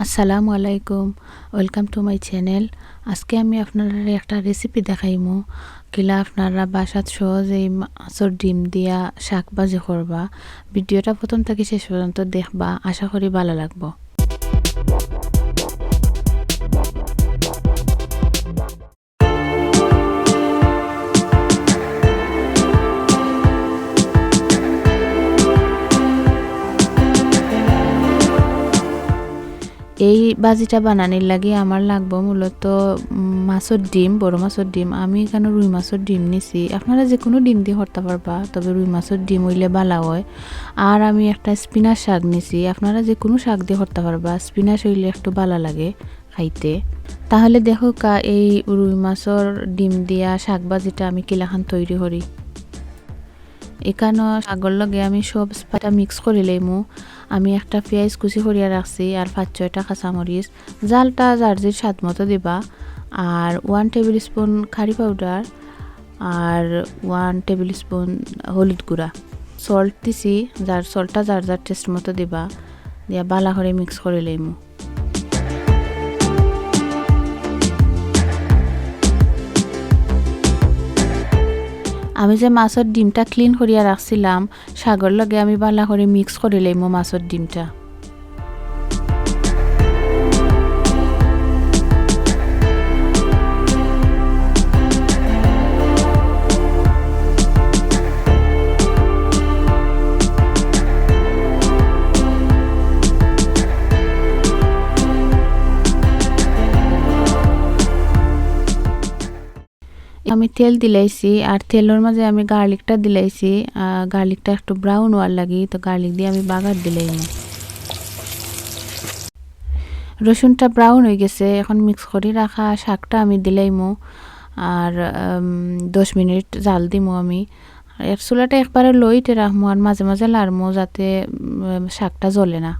আসসালামু আলাইকুম, welcome to my channel. আজকে আমি আপনারা একটা রেসিপি দেখাইমু কিলা আপনারা বাসাত সহজ এই মাছের ডিম দিয়া শাক ভাজি করবা। ভিডিওটা প্রথম থেকে শেষ পর্যন্ত দেখবা, আশা করি ভালো লাগবো। এই ভাজিটা বানানোর লাগে আমার লাগবো মূলত মাছের ডিম, বড় মাছের ডিম। আমি এখানে রুই মাছের ডিম নিছি, আপনারা যে কোনো ডিম দিয়ে করতে পারবা, তবে রুই মাছের ডিম হইলে ভালো হয়। আর আমি একটা স্পিনাচ শাক নিছি, আপনারা যে কোনো শাক দিয়ে করতে পারবা, স্পিনাচ হইলে একটু ভালো লাগে খাইতে। তাহলে দেখো এই রুই মাছের ডিম দিয়া শাক ভাজিটা আমি কিলাখান তৈরি করি। এখানে শাকের লগে আমি সব স্পাইটা মিক্স করে লইমু। আমি একটা পেঁয়াজ কুচি করিয়া রাখছি আর 5-6টা কাঁচামরিচ। জালটা যার যে স্বাদ মতো দিবা। আর 1 টেবিল স্পুন কারি পাউডার আর 1 টেবিল স্পুন হলুদ গুঁড়া। সল্ট দিছি, সল্টটা যার টেস্ট মতো দিবা, দিয়া বালা করে মিক্স করে লইমু। আমি যে মাছের ডিমটা ক্লিন করিয়া রাখছিলাম, শাকের লগে আমি ভালো করে মিক্স করে লইমু মাছের ডিমটা। আমি তেল দিলাইছি আর তেলের মাঝে আমি গার্লিকটা দিলাইছি। গার্লিকটা একটু ব্রাউন হওয়ার লাগি, তো গার্লিক দিয়ে আমি বাগার দিলাইম। রসুনটা ব্রাউন হয়ে গেছে, এখন মিক্স করে রাখা শাকটা আমি দিলাইমু আর 10 মিনিট জাল দিমু আমি। এর চুলাটা একবারে লইতে রাখমু আর মাঝে মাঝে লাড়মু যাতে শাকটা জ্বলে না।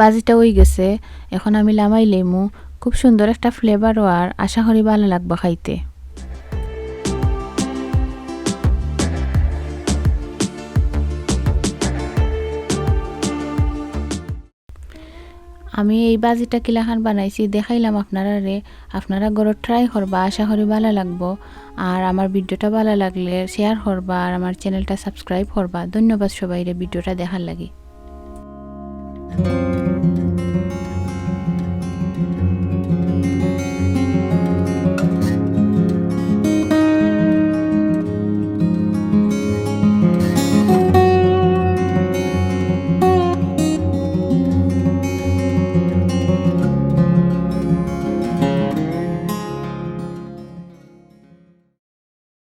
ভাজিটা হয়ে গেছে, এখন আমি লামাই লেমু। খুব সুন্দর একটা ফ্লেভারও, আর আশা করি ভালো লাগবে খাইতে। আমি এই ভাজিটা কিলাখান বানাইছি দেখাইলাম আপনারা ঘরে ট্রাই করবা, আশা করি ভালো লাগবো। আর আমার ভিডিওটা ভালো লাগলে শেয়ার করবা আর আমার চ্যানেলটা সাবস্ক্রাইব করবা। ধন্যবাদ সবাইরে ভিডিওটা দেখার লাগি।